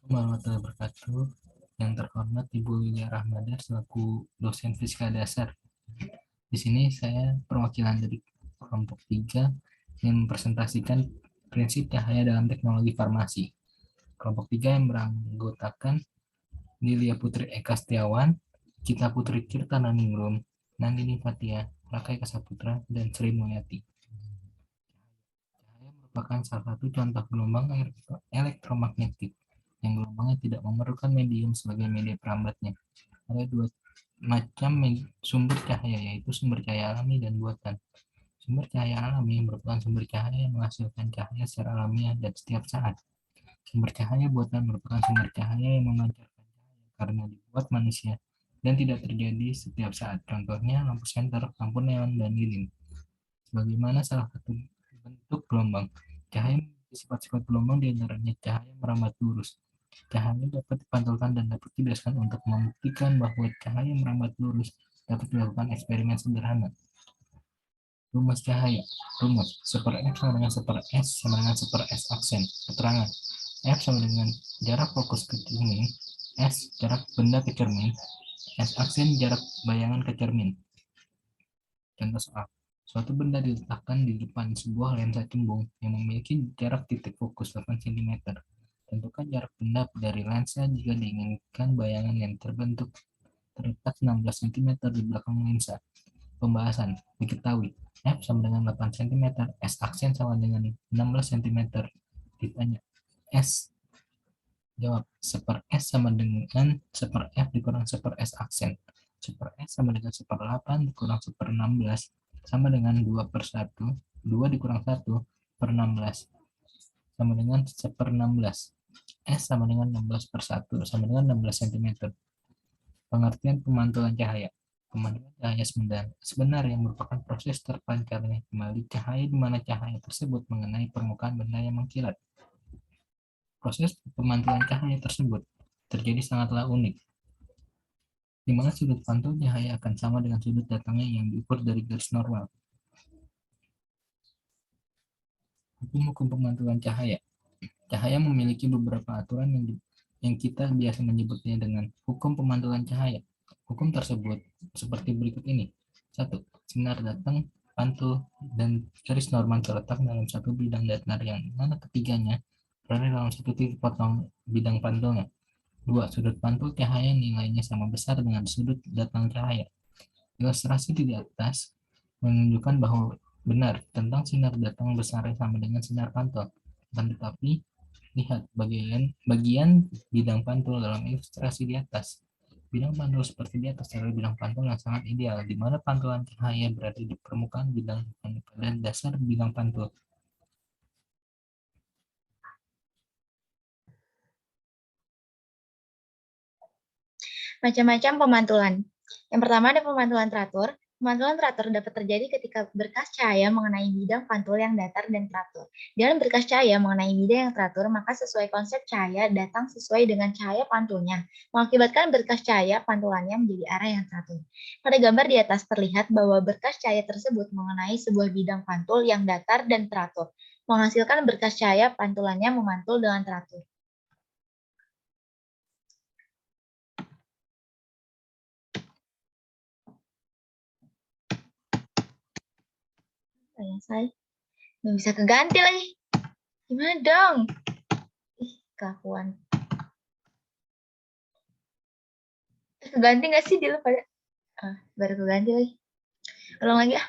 Warahmatullahi wabarakatuh. Yang terhormat Ibu Wilia Rahmadar selaku dosen fisika dasar. Di sini saya perwakilan dari kelompok 3 yang mempresentasikan prinsip cahaya dalam teknologi farmasi. Kelompok 3 yang beranggotakan Lilia Putri Eka Setiawan, Cita Putri Kirtana Ningrum, Nandini Fatia, Rakai Kasaputra, dan Sri Mulyati. Cahaya merupakan salah satu contoh gelombang elektromagnetik yang gelombangnya tidak memerlukan medium sebagai media perambatnya. Ada dua macam sumber cahaya, yaitu sumber cahaya alami dan buatan. Sumber cahaya alami merupakan sumber cahaya yang menghasilkan cahaya secara alamiah dan setiap saat. Sumber cahaya buatan merupakan sumber cahaya yang memancarkan cahaya karena dibuat manusia dan tidak terjadi setiap saat. Contohnya lampu senter, lampu neon, dan lilin. Sebagaimana salah satu bentuk gelombang, cahaya memiliki sifat-sifat gelombang diantaranya cahaya merambat lurus. Cahaya dapat dipantulkan dan dapat dibiaskan untuk membuktikan bahwa cahaya merambat lurus dapat dilakukan eksperimen sederhana. Rumus cahaya. Rumus. Seper F sama dengan seper S sama dengan seper S aksen. Keterangan. F sama dengan jarak fokus ke cermin. S jarak benda ke cermin. S aksen jarak bayangan ke cermin. Contoh soal. Suatu benda diletakkan di depan sebuah lensa cembung yang memiliki jarak titik fokus 8 cm. Tentukan jarak benda dari lensa jika diinginkan bayangan yang terbentuk terletak 16 cm di belakang lensa. Pembahasan. Diketahui F sama dengan 8 cm, S aksen sama dengan 16 cm. Ditanya S. Jawab. Seper S sama dengan seper F dikurang seper S aksen. Seper S sama dengan seper 8 dikurang seper 16 sama dengan 2 per 1. 2 dikurang 1 per 16 sama dengan seper 16. S sama dengan 16 per 1 sama dengan 16 cm. Pengertian pemantulan cahaya. Pemantulan cahaya sebenarnya merupakan proses terpancarnya kembali cahaya di mana cahaya tersebut mengenai permukaan benda yang mengkilat. Proses pemantulan cahaya tersebut terjadi sangatlah unik, di mana sudut pantul cahaya akan sama dengan sudut datangnya yang diukur dari garis normal. Hukum-hukum pemantulan cahaya. Cahaya memiliki beberapa aturan yang kita biasa menyebutnya dengan hukum pemantulan cahaya. Hukum tersebut seperti berikut ini. 1. Sinar datang, pantul, dan garis normal terletak dalam satu bidang datar yang mana ketiganya berada dalam satu titik potong bidang pantulnya. 2. Sudut pantul cahaya nilainya sama besar dengan sudut datang cahaya. Ilustrasi di atas menunjukkan bahwa benar tentang sinar datang besarnya sama dengan sinar pantul. Dan tetapi lihat bagian bidang pantul dalam ilustrasi di atas. Bidang pantul seperti di atas adalah bidang pantul yang sangat ideal, di mana pantulan cahaya berada di permukaan bidang pada dasar bidang pantul. Macam-macam pemantulan. Yang pertama ada pemantulan teratur. Pemantulan teratur dapat terjadi ketika berkas cahaya mengenai bidang pantul yang datar dan teratur. Dengan berkas cahaya mengenai bidang yang teratur, maka sesuai konsep cahaya datang sesuai dengan cahaya pantulnya, mengakibatkan berkas cahaya pantulannya menjadi arah yang teratur. Pada gambar di atas terlihat bahwa berkas cahaya tersebut mengenai sebuah bidang pantul yang datar dan teratur, menghasilkan berkas cahaya pantulannya memantul dengan teratur. Saya nggak bisa keganti lagi. Gimana dong? Ih, kelakuan. Keganti nggak sih dulu pada? Baru keganti lagi. Ulang lagi ah.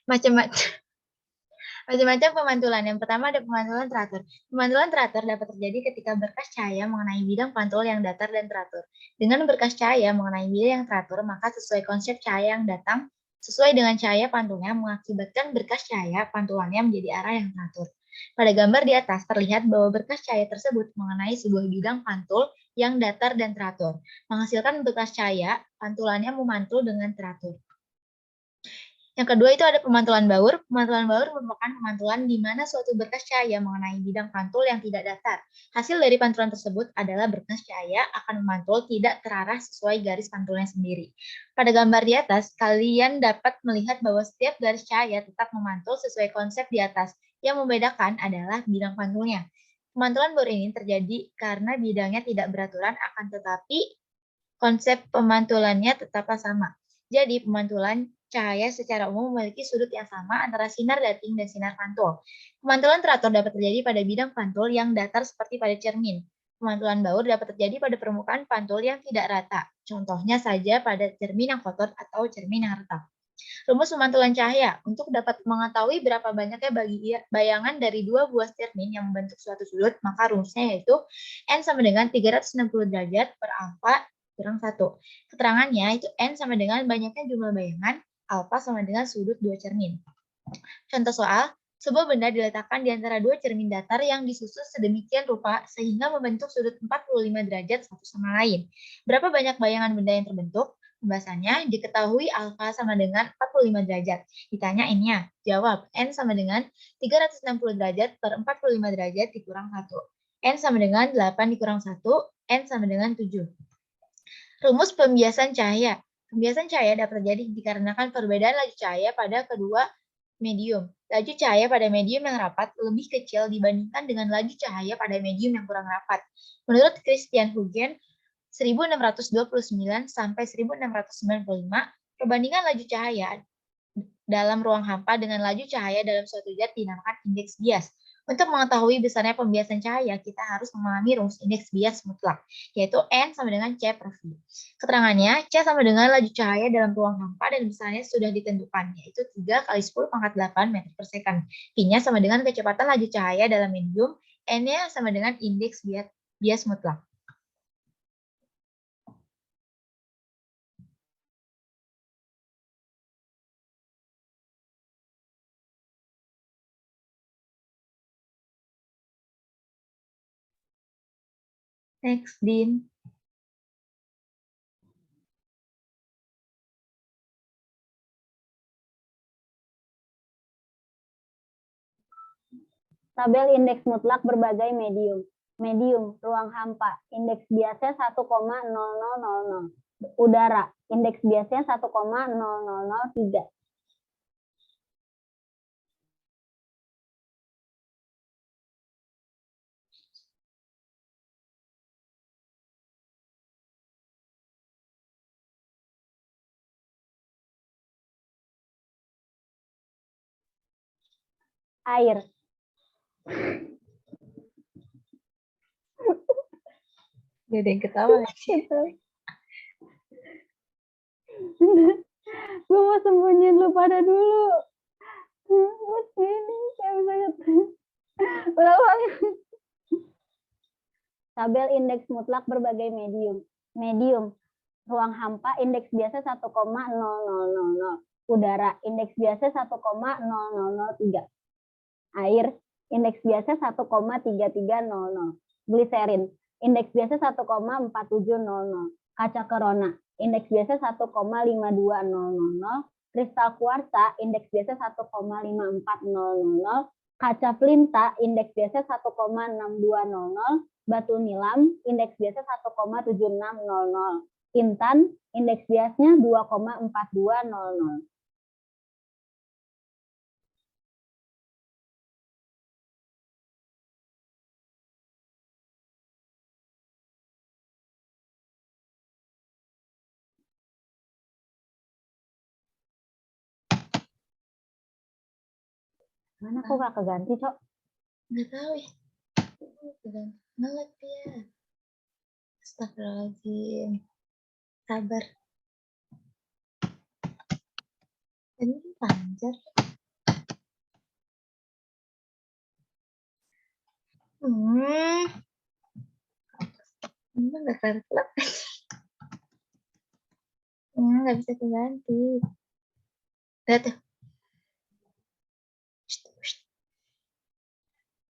Macam-macam pemantulan. Yang pertama ada pemantulan teratur. Pemantulan teratur dapat terjadi ketika berkas cahaya mengenai bidang pantul yang datar dan teratur. Dengan berkas cahaya mengenai bidang yang teratur, maka sesuai konsep cahaya yang datang sesuai dengan cahaya pantulnya mengakibatkan berkas cahaya pantulannya menjadi arah yang teratur. Pada gambar di atas terlihat bahwa berkas cahaya tersebut mengenai sebuah bidang pantul yang datar dan teratur, menghasilkan berkas cahaya pantulannya memantul dengan teratur. Yang kedua itu ada pemantulan baur. Pemantulan baur merupakan pemantulan di mana suatu berkas cahaya mengenai bidang pantul yang tidak datar. Hasil dari pantulan tersebut adalah berkas cahaya akan memantul tidak terarah sesuai garis pantulnya sendiri. Pada gambar di atas, kalian dapat melihat bahwa setiap garis cahaya tetap memantul sesuai konsep di atas. Yang membedakan adalah bidang pantulnya. Pemantulan bor ini terjadi karena bidangnya tidak beraturan, akan tetapi konsep pemantulannya tetaplah sama. Jadi, pemantulan cahaya secara umum memiliki sudut yang sama antara sinar dating dan sinar pantul. Pemantulan teratur dapat terjadi pada bidang pantul yang datar seperti pada cermin. Pemantulan baur dapat terjadi pada permukaan pantul yang tidak rata. Contohnya saja pada cermin yang kotor atau cermin yang retak. Rumus pemantulan cahaya. Untuk dapat mengetahui berapa banyaknya bayangan dari dua buah cermin yang membentuk suatu sudut, maka rumusnya yaitu N sama dengan 360 derajat per alfa kurang 1. Keterangannya itu N sama dengan banyaknya jumlah bayangan, alfa sama dengan sudut dua cermin. Contoh soal, sebuah benda diletakkan di antara dua cermin datar yang disusun sedemikian rupa sehingga membentuk sudut 45 derajat satu sama lain. Berapa banyak bayangan benda yang terbentuk? Pembahasannya, diketahui alfa sama dengan 45 derajat. Ditanya N-nya, jawab N sama dengan 360 derajat per 45 derajat dikurang 1. N sama dengan 8 dikurang 1, N sama dengan 7. Rumus pembiasan cahaya. Pembiasan cahaya dapat terjadi dikarenakan perbedaan laju cahaya pada kedua medium. Laju cahaya pada medium yang rapat lebih kecil dibandingkan dengan laju cahaya pada medium yang kurang rapat. Menurut Christian Huygens, 1629 sampai 1695, perbandingan laju cahaya dalam ruang hampa dengan laju cahaya dalam suatu zat dinamakan indeks bias. Untuk mengetahui besarnya pembiasan cahaya, kita harus memahami rumus indeks bias mutlak, yaitu N sama dengan C per V. Keterangannya, C sama dengan laju cahaya dalam ruang hampa dan besarnya sudah ditentukan, yaitu 3 kali 10 pangkat 8 meter per second. V-nya sama dengan kecepatan laju cahaya dalam medium, N-nya sama dengan indeks bias mutlak. Next, Din. Tabel indeks mutlak berbagai medium. Medium, ruang hampa, indeks biasnya 1,0000. Udara, indeks biasnya 1,0003. Air. Gak ada yang ketawa. Gue mau sembunyiin lu pada dulu. Mas ini kayak banget. Ulang. Tabel indeks mutlak berbagai medium. Medium, ruang hampa, indeks biasa 1,0000. Udara, indeks biasa 1,0003. Air, indeks biasa 1,3300. Gliserin, indeks biasa 1,4700. Kaca corona, indeks biasa 1,5200. Kristal kuarsa, indeks biasa 1,5400. Kaca flinta, indeks biasa 1,6200. Batu nilam, indeks biasa 1,7600. Intan, indeks biasnya 2,4200. Mana kok gak keganti, Cok? Nggak tahu ya. Ngelag dia. Astagfirullahaladzim. Sabar. Ini panjang. Ini nggak kelar-kelar. Nggak bisa keganti. Lihat tuh.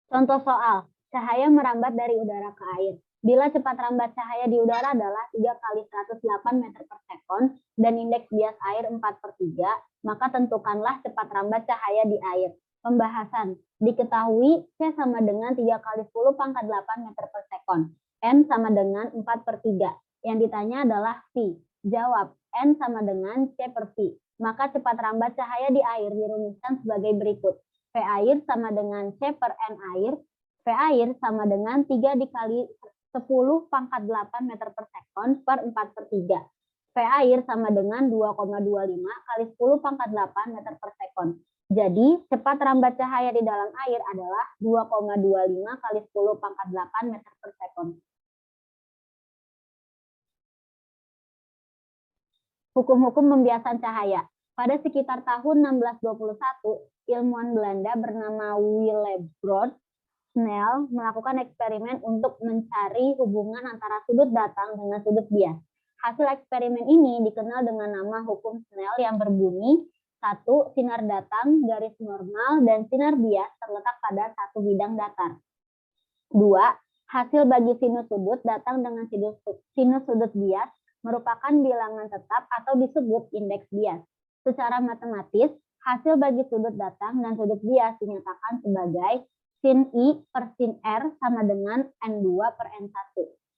Contoh soal, cahaya merambat dari udara ke air. Bila cepat rambat cahaya di udara adalah 3 kali 108 meter per sekon dan indeks bias air 4/3, maka tentukanlah cepat rambat cahaya di air. Pembahasan, diketahui C sama dengan 3 kali 10 pangkat 8 meter per sekon. N sama dengan 4/3. Yang ditanya adalah V. Jawab, N sama dengan C per V. Maka cepat rambat cahaya di air dirumuskan sebagai berikut. V air sama dengan C per N air. V air sama dengan 3 dikali 10 pangkat 8 meter per sekon per 4/3. V air sama dengan 2,25 kali 10 pangkat 8 meter per sekon. Jadi, cepat rambat cahaya di dalam air adalah 2,25 kali 10 pangkat 8 meter per sekon. Hukum-hukum pembiasan cahaya. Pada sekitar tahun 1621, ilmuwan Belanda bernama Willebrord Snell melakukan eksperimen untuk mencari hubungan antara sudut datang dengan sudut bias. Hasil eksperimen ini dikenal dengan nama hukum Snell yang berbunyi 1. Sinar datang garis normal dan sinar bias terletak pada satu bidang datar. 2. Hasil bagi sinus sudut datang dengan sinus sudut bias merupakan bilangan tetap atau disebut indeks bias. Secara matematis, hasil bagi sudut datang dan sudut bias dinyatakan sebagai sin I per sin R sama dengan N2 per N1.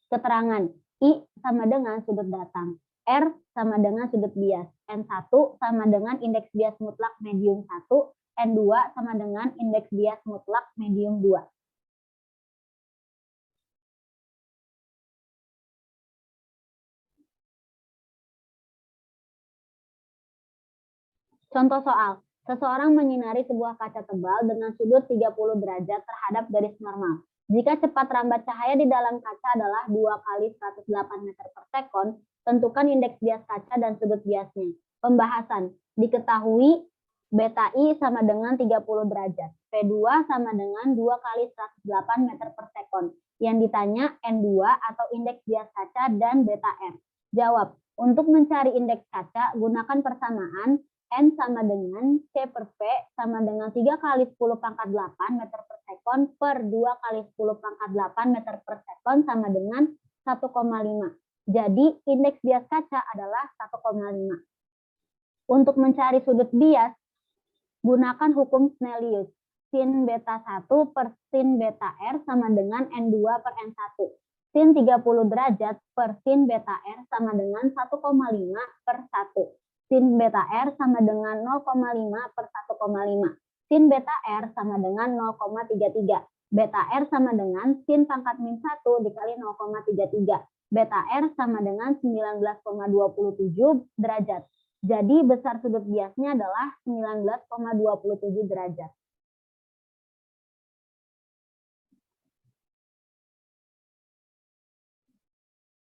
Keterangan I sama dengan sudut datang, R sama dengan sudut bias, N1 sama dengan indeks bias mutlak medium 1, N2 sama dengan indeks bias mutlak medium 2. Contoh soal, seseorang menyinari sebuah kaca tebal dengan sudut 30 derajat terhadap garis normal. Jika cepat rambat cahaya di dalam kaca adalah 2 kali 108 meter per sekon, tentukan indeks bias kaca dan sudut biasnya. Pembahasan, diketahui beta I sama dengan 30 derajat. P2 sama dengan 2 kali 108 meter per sekon. Yang ditanya N2 atau indeks bias kaca dan beta R. Jawab, untuk mencari indeks kaca, gunakan persamaan N sama dengan C per V sama dengan 3 kali 10 pangkat 8 meter per sekon per 2 kali 10 pangkat 8 meter per sekon sama dengan 1,5. Jadi indeks bias kaca adalah 1,5. Untuk mencari sudut bias, gunakan hukum Snellius. Sin beta 1 per sin beta R sama dengan N2 per N1. Sin 30 derajat per sin beta R sama dengan 1,5 per 1. Sin beta R sama dengan 0,5 per 1,5. Sin beta R sama dengan 0,33. Beta R sama dengan sin pangkat min 1 dikali 0,33. Beta R sama dengan 19,27 derajat. Jadi besar sudut biasnya adalah 19,27 derajat.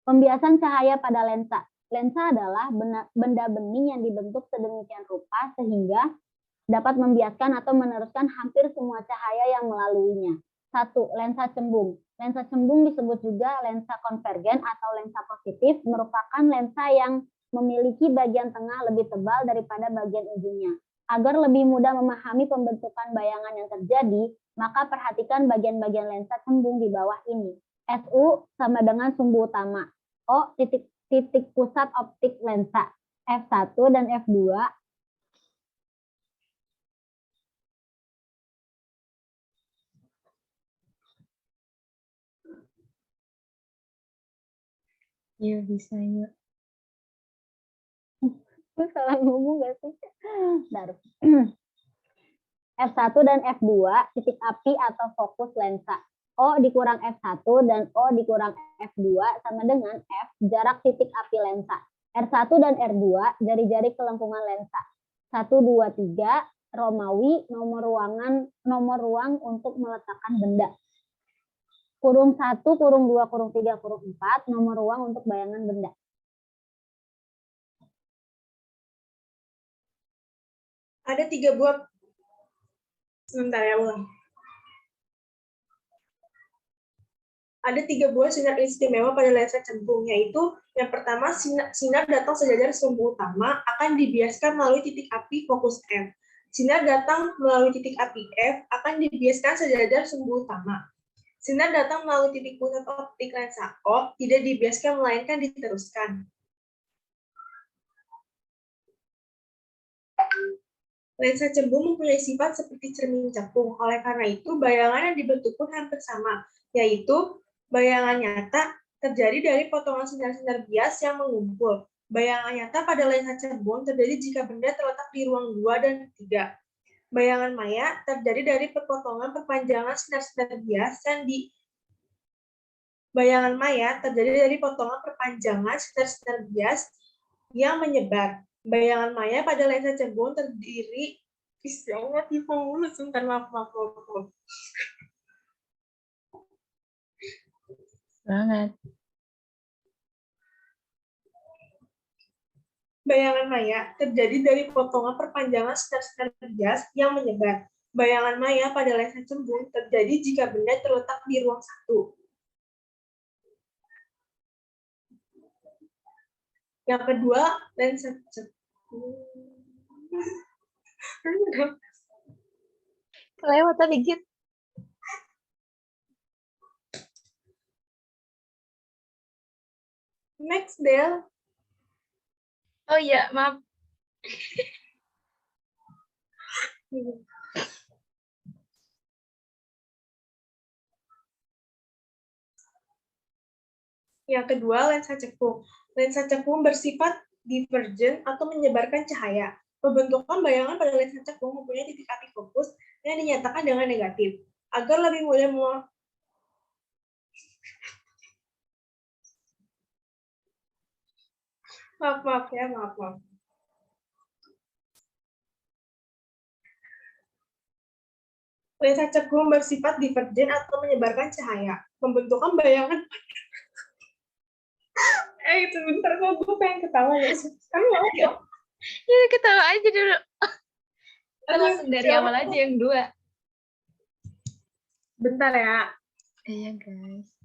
Pembiasan cahaya pada lensa. Lensa adalah benda bening yang dibentuk sedemikian rupa sehingga dapat membiaskan atau meneruskan hampir semua cahaya yang melaluinya. 1. Lensa cembung. Lensa cembung disebut juga lensa konvergen atau lensa positif, merupakan lensa yang memiliki bagian tengah lebih tebal daripada bagian ujungnya. Agar lebih mudah memahami pembentukan bayangan yang terjadi, maka perhatikan bagian-bagian lensa cembung di bawah ini. SU sama dengan sumbu utama. O titik pusat optik lensa. F1 dan F2 ya bisa ya. Gue salah ngomong gak sih? F1 dan F2 titik api atau fokus lensa. O dikurang F1 dan O dikurang F2 sama dengan F jarak titik api lensa. R1 dan R2 jari-jari kelengkungan lensa. 1, 2, 3 Romawi nomor ruang untuk meletakkan benda. Kurung 1, kurung 2, kurung 3, kurung 4 nomor ruang untuk bayangan benda. Ada 3 buah. Sebentar ya, ulang. Ada 3 buah sinar istimewa pada lensa cembung, yaitu yang pertama, sinar datang sejajar sumbu utama akan dibiaskan melalui titik api fokus F. Sinar datang melalui titik api F akan dibiaskan sejajar sumbu utama. Sinar datang melalui titik pusat optik lensa O tidak dibiaskan melainkan diteruskan. Lensa cembung mempunyai sifat seperti cermin cekung, oleh karena itu bayangan yang dibentuk pun hampir sama, yaitu bayangan nyata terjadi dari potongan sinar-sinar bias yang mengumpul. Bayangan nyata pada lensa cembung terjadi jika benda terletak di ruang 2 dan 3. Bayangan maya terjadi dari perpotongan perpanjangan sinar-sinar bias yang Bayangan maya terjadi dari potongan perpanjangan sinar-sinar bias yang menyebar. Bayangan maya pada lensa cembung terdiri ya Allah, tipe mulu, sebentar, maaf. Banget. Bayangan maya terjadi dari potongan perpanjangan sinar-sinar bias yang menyebar. Bayangan maya pada lensa cembung terjadi jika benda terletak di ruang satu. Yang kedua, lensa cembung. Kelewat dikit. Next, Del. Oh iya, maaf. Yang kedua, lensa cekung. Lensa cekung bersifat divergen atau menyebarkan cahaya. Pembentukan bayangan pada lensa cekung mempunyai titik api fokus yang dinyatakan dengan negatif. Agar lebih mudah maaf. Lensa cekung bersifat divergen atau menyebarkan cahaya. Pembentukan bayangan itu bentar, kok gue pengen ketawa ya. Kamu mau ya? Ya, ketawa aja dulu. Kita langsung dari awal aja yang dua. Bentar ya. Iya, guys.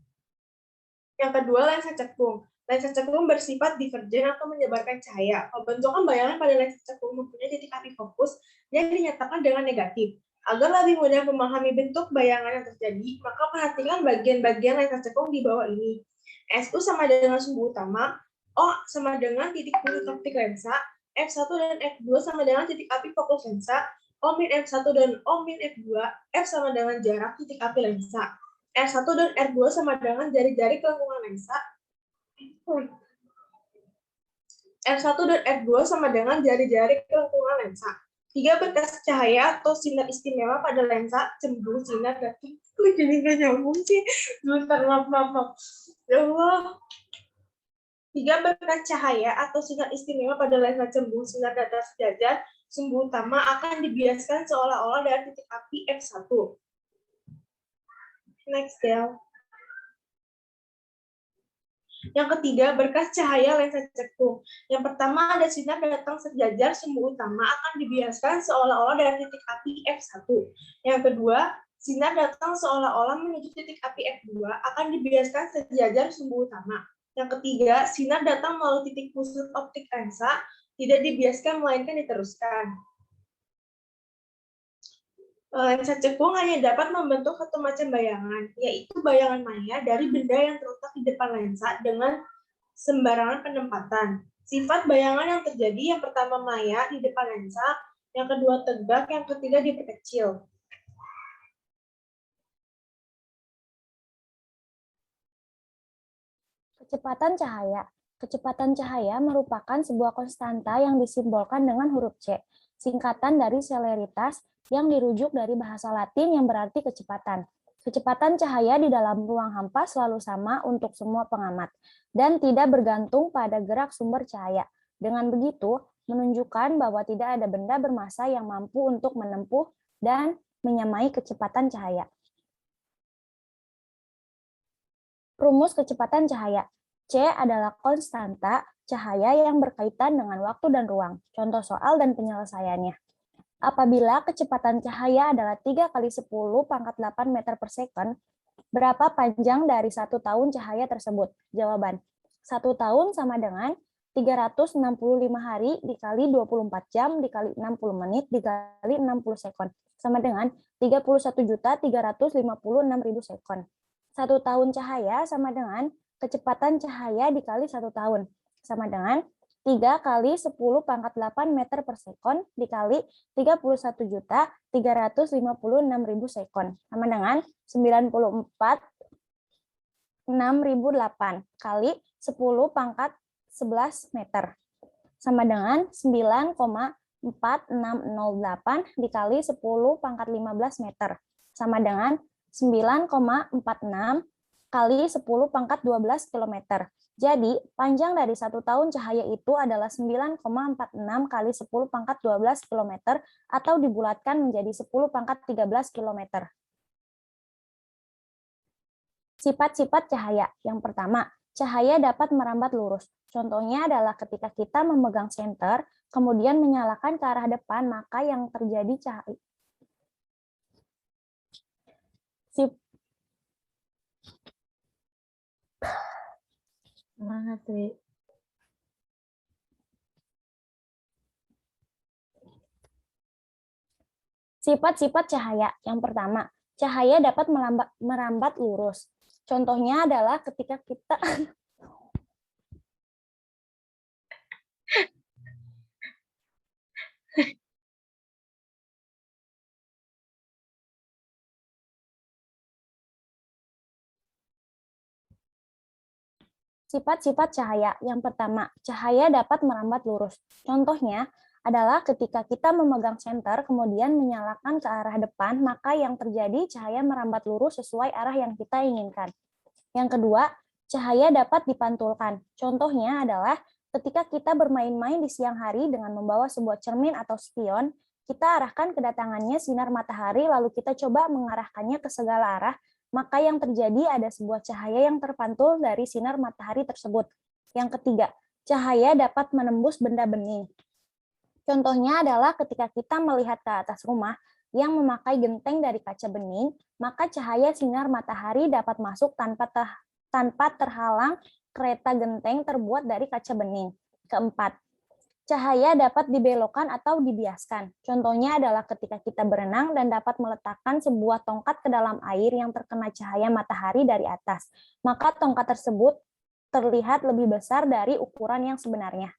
Yang kedua, lensa cekung. Lensa cekung bersifat divergen atau menyebarkan cahaya. Pembentukan bayangan pada lensa cekung mempunyai titik api fokus yang dinyatakan dengan negatif. Agar lebih mudah memahami bentuk bayangan yang terjadi, maka perhatikan bagian-bagian lensa cekung di bawah ini. SU sama dengan sumbu utama, O sama dengan titik pusat optik lensa, F1 dan F2 sama dengan titik api fokus lensa, O min F1 dan O min F2, F sama dengan jarak titik api lensa. R1 dan R2 sama dengan jari-jari kelengkungan lensa. R1 dan R2 sama dengan jari-jari kelengkungan lensa. 3 berkas cahaya atau sinar istimewa pada lensa cembung sinar datang. Jadi nggak nyambung sih. Bentar, maaf. Ya Allah. 3 berkas cahaya atau sinar istimewa pada lensa cembung sinar datar sejajar sumbu utama akan dibiaskan seolah-olah dari titik api F1. Next, Del. Yang ketiga, berkas cahaya lensa cekung. Yang pertama, ada sinar datang sejajar sumbu utama akan dibiaskan seolah-olah dari titik api F1. Yang kedua, sinar datang seolah-olah menuju titik api F2 akan dibiaskan sejajar sumbu utama. Yang ketiga, sinar datang melalui titik pusat optik lensa tidak dibiaskan melainkan diteruskan. Lensa cekung hanya dapat membentuk satu macam bayangan, yaitu bayangan maya dari benda yang terletak di depan lensa dengan sembarangan penempatan. Sifat bayangan yang terjadi yang pertama maya di depan lensa, yang kedua tegak, yang ketiga diperkecil. Kecepatan cahaya. Kecepatan cahaya merupakan sebuah konstanta yang disimbolkan dengan huruf C, singkatan dari celeritas yang dirujuk dari bahasa Latin yang berarti kecepatan. Kecepatan cahaya di dalam ruang hampa selalu sama untuk semua pengamat dan tidak bergantung pada gerak sumber cahaya. Dengan begitu, menunjukkan bahwa tidak ada benda bermassa yang mampu untuk menempuh dan menyamai kecepatan cahaya. Rumus kecepatan cahaya. C adalah konstanta cahaya yang berkaitan dengan waktu dan ruang. Contoh soal dan penyelesaiannya. Apabila kecepatan cahaya adalah 3 kali 10 pangkat 8 meter per second, berapa panjang dari 1 tahun cahaya tersebut? Jawaban. 1 tahun sama dengan 365 hari dikali 24 jam dikali 60 menit dikali 60 sekon. Sama dengan 31.356.000 sekon. 1 tahun cahaya sama dengan kecepatan cahaya dikali 1 tahun. Sama dengan 3 kali 10 pangkat 8 meter per sekon dikali 31.356.000 sekon. Sama dengan 94.6.008 kali 10 pangkat 11 meter. Sama dengan 9,5 4608 dikali 10 pangkat 15 meter. Sama dengan 9,46 kali 10 pangkat 12 kilometer. Jadi, panjang dari 1 tahun cahaya itu adalah 9,46 kali 10 pangkat 12 kilometer atau dibulatkan menjadi 10 pangkat 13 kilometer. Sifat-sifat cahaya. Yang pertama, cahaya dapat merambat lurus. Contohnya adalah ketika kita memegang senter, kemudian menyalakan ke arah depan, maka yang terjadi cahaya. Semangat, Tri. Sifat-sifat cahaya. Yang pertama, cahaya dapat merambat lurus. Contohnya adalah ketika kita Sifat-sifat cahaya. Yang pertama, cahaya dapat merambat lurus. Contohnya adalah ketika kita memegang senter, kemudian menyalakan ke arah depan, maka yang terjadi cahaya merambat lurus sesuai arah yang kita inginkan. Yang kedua, cahaya dapat dipantulkan. Contohnya adalah ketika kita bermain-main di siang hari dengan membawa sebuah cermin atau spion, kita arahkan kedatangannya sinar matahari, lalu kita coba mengarahkannya ke segala arah, maka yang terjadi ada sebuah cahaya yang terpantul dari sinar matahari tersebut. Yang ketiga, cahaya dapat menembus benda bening. Contohnya adalah ketika kita melihat ke atas rumah yang memakai genteng dari kaca bening, maka cahaya sinar matahari dapat masuk tanpa terhalang kereta genteng terbuat dari kaca bening. Keempat, cahaya dapat dibelokkan atau dibiaskan. Contohnya adalah ketika kita berenang dan dapat meletakkan sebuah tongkat ke dalam air yang terkena cahaya matahari dari atas. Maka tongkat tersebut terlihat lebih besar dari ukuran yang sebenarnya.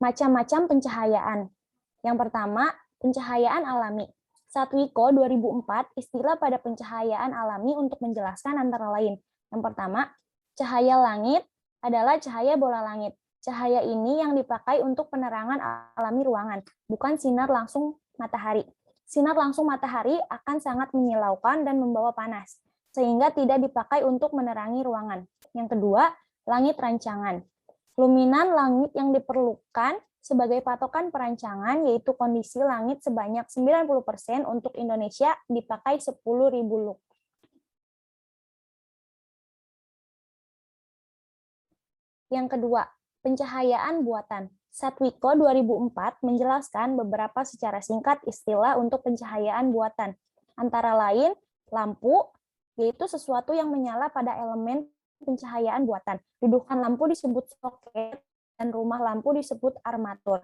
Macam-macam pencahayaan. Yang pertama, pencahayaan alami. Satwiko 2004, istilah pada pencahayaan alami untuk menjelaskan antara lain. Yang pertama, cahaya langit adalah cahaya bola langit. Cahaya ini yang dipakai untuk penerangan alami ruangan, bukan sinar langsung matahari. Sinar langsung matahari akan sangat menyilaukan dan membawa panas, sehingga tidak dipakai untuk menerangi ruangan. Yang kedua, langit rancangan. Luminan langit yang diperlukan sebagai patokan perancangan yaitu kondisi langit sebanyak 90% untuk Indonesia dipakai 10.000 lux. Yang kedua, pencahayaan buatan. Satwiko 2004 menjelaskan beberapa secara singkat istilah untuk pencahayaan buatan. Antara lain, lampu, yaitu sesuatu yang menyala pada elemen pencahayaan buatan. Dudukan lampu disebut soket, dan rumah lampu disebut armatur.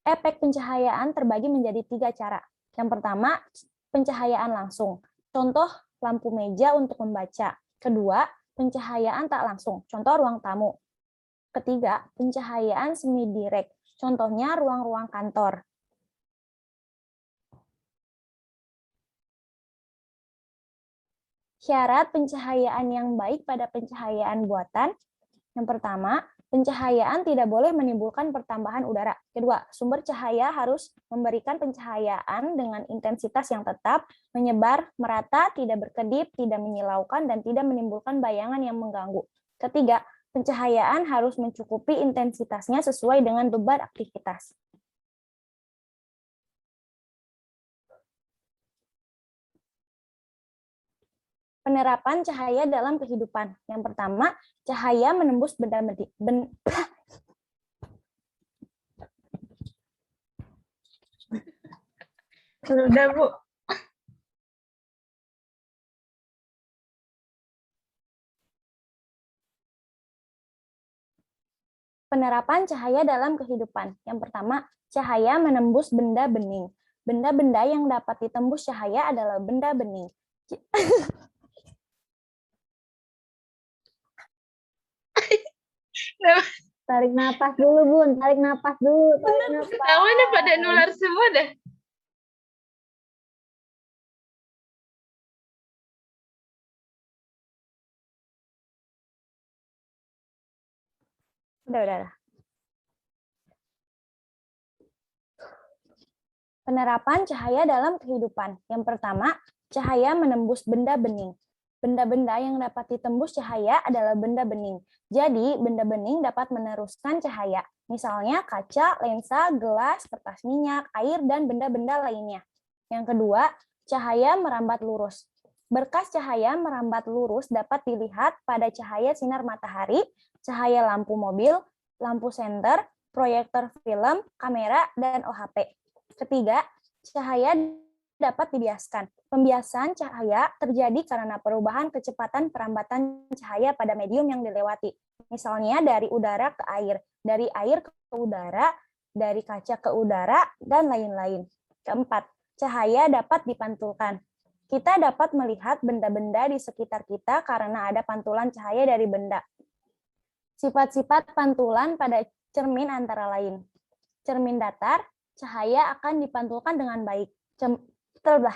Efek pencahayaan terbagi menjadi 3 cara. Yang pertama, pencahayaan langsung. Contoh, lampu meja untuk membaca. Kedua, pencahayaan tak langsung. Contoh, ruang tamu. Ketiga, pencahayaan semi direct. Contohnya, ruang-ruang kantor. Syarat pencahayaan yang baik pada pencahayaan buatan. Yang pertama, pencahayaan tidak boleh menimbulkan pertambahan udara. Kedua, sumber cahaya harus memberikan pencahayaan dengan intensitas yang tetap, menyebar, merata, tidak berkedip, tidak menyilaukan, dan tidak menimbulkan bayangan yang mengganggu. Ketiga, pencahayaan harus mencukupi intensitasnya sesuai dengan beban aktivitas. Penerapan cahaya dalam kehidupan. Yang pertama, cahaya menembus benda-benda. Sudah, Bu. Penerapan cahaya dalam kehidupan. Yang pertama, cahaya menembus benda bening. Benda-benda yang dapat ditembus cahaya adalah benda bening. Tarik napas dulu, Bun. Tarik napas dulu. Tarik napas. Namanya pada nular semua dah. Udah. Penerapan cahaya dalam kehidupan. Yang pertama, cahaya menembus benda bening. Benda-benda yang dapat ditembus cahaya adalah benda bening. Jadi, benda bening dapat meneruskan cahaya. Misalnya kaca, lensa, gelas, kertas minyak, air, dan benda-benda lainnya. Yang kedua, cahaya merambat lurus. Berkas cahaya merambat lurus dapat dilihat pada cahaya sinar matahari, cahaya lampu mobil, lampu senter, proyektor film, kamera, dan OHP. Ketiga, cahaya dapat dibiaskan. Pembiasan cahaya terjadi karena perubahan kecepatan perambatan cahaya pada medium yang dilewati. Misalnya dari udara ke air, dari air ke udara, dari kaca ke udara, dan lain-lain. Keempat, cahaya dapat dipantulkan. Kita dapat melihat benda-benda di sekitar kita karena ada pantulan cahaya dari benda. Sifat-sifat pantulan pada cermin antara lain. Cermin datar, cahaya akan dipantulkan dengan baik. Telah.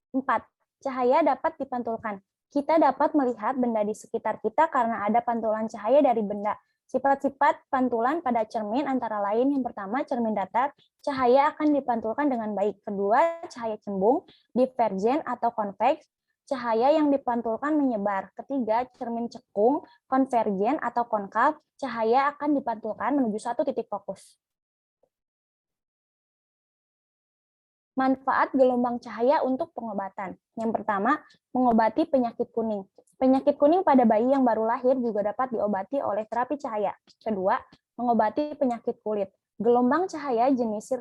Empat, cahaya dapat dipantulkan. Kita dapat melihat benda di sekitar kita karena ada pantulan cahaya dari benda. Sifat-sifat pantulan pada cermin antara lain yang pertama, cermin datar, cahaya akan dipantulkan dengan baik. Kedua, cahaya cembung, divergen atau konveks, cahaya yang dipantulkan menyebar. Ketiga, cermin cekung, konvergen atau konkav, cahaya akan dipantulkan menuju satu titik fokus. Manfaat gelombang cahaya untuk pengobatan. Yang pertama, mengobati penyakit kuning. Penyakit kuning pada bayi yang baru lahir juga dapat diobati oleh terapi cahaya. Kedua, mengobati penyakit kulit. Gelombang cahaya jenis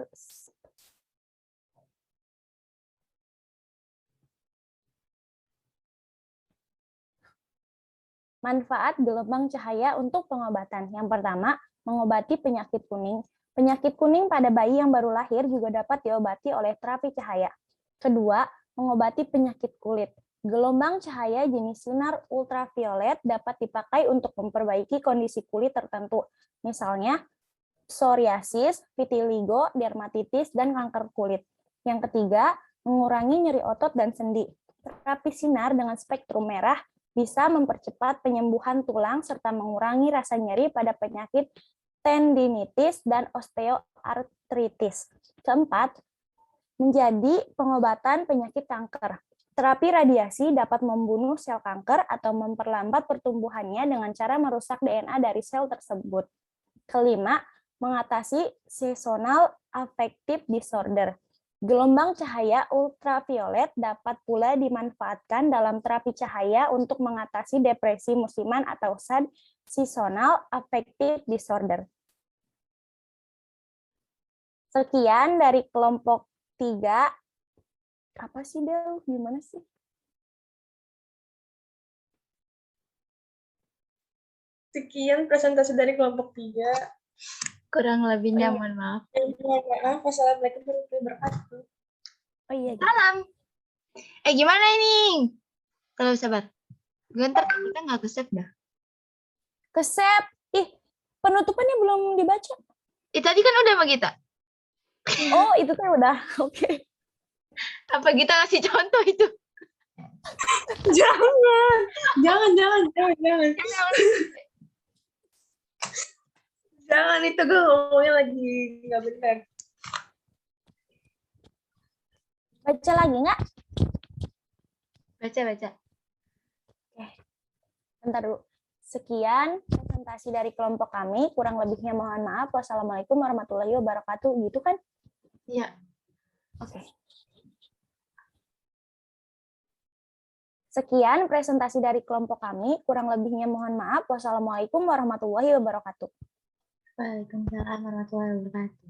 manfaat gelombang cahaya untuk pengobatan. Yang pertama, mengobati penyakit kuning. Penyakit kuning pada bayi yang baru lahir juga dapat diobati oleh terapi cahaya. Kedua, mengobati penyakit kulit. Gelombang cahaya jenis sinar ultraviolet dapat dipakai untuk memperbaiki kondisi kulit tertentu. Misalnya, psoriasis, vitiligo, dermatitis, dan kanker kulit. Yang ketiga, mengurangi nyeri otot dan sendi. Terapi sinar dengan spektrum merah bisa mempercepat penyembuhan tulang serta mengurangi rasa nyeri pada penyakit tendinitis dan osteoartritis. Keempat, menjadi pengobatan penyakit kanker. Terapi radiasi dapat membunuh sel kanker atau memperlambat pertumbuhannya dengan cara merusak DNA dari sel tersebut. Kelima, mengatasi seasonal affective disorder. Gelombang cahaya ultraviolet dapat pula dimanfaatkan dalam terapi cahaya untuk mengatasi depresi musiman atau SAD, seasonal affective disorder. Sekian dari kelompok 3. Apa sih, Del? Gimana sih? Sekian presentasi dari kelompok 3. Kurang lebihnya mohon maaf. Maaf. Wassalamualaikum warahmatullahi wabarakatuh. Oh iya. Salam. Gimana ini? Kalau sabar. Ntar kita nggak ke-save dah. Ke-save. Penutupannya belum dibaca. Tadi kan udah sama kita. Oh, itu kan udah. Oke. Apa kita ngasih contoh itu? Jangan. Jangan, itu gue ngomongnya lagi nggak benar. Baca lagi nggak? Baca. Oke. Bentar dulu. Sekian presentasi dari kelompok kami. Kurang lebihnya mohon maaf. Wassalamualaikum warahmatullahi wabarakatuh. Gitu kan? Iya. Oke. Sekian presentasi dari kelompok kami. Kurang lebihnya mohon maaf. Wassalamualaikum warahmatullahi wabarakatuh. Waalaikumsalam warahmatullahi wabarakatuh.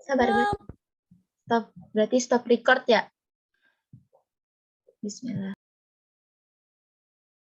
Sabar. Stop. Berarti stop record ya? Bismillah.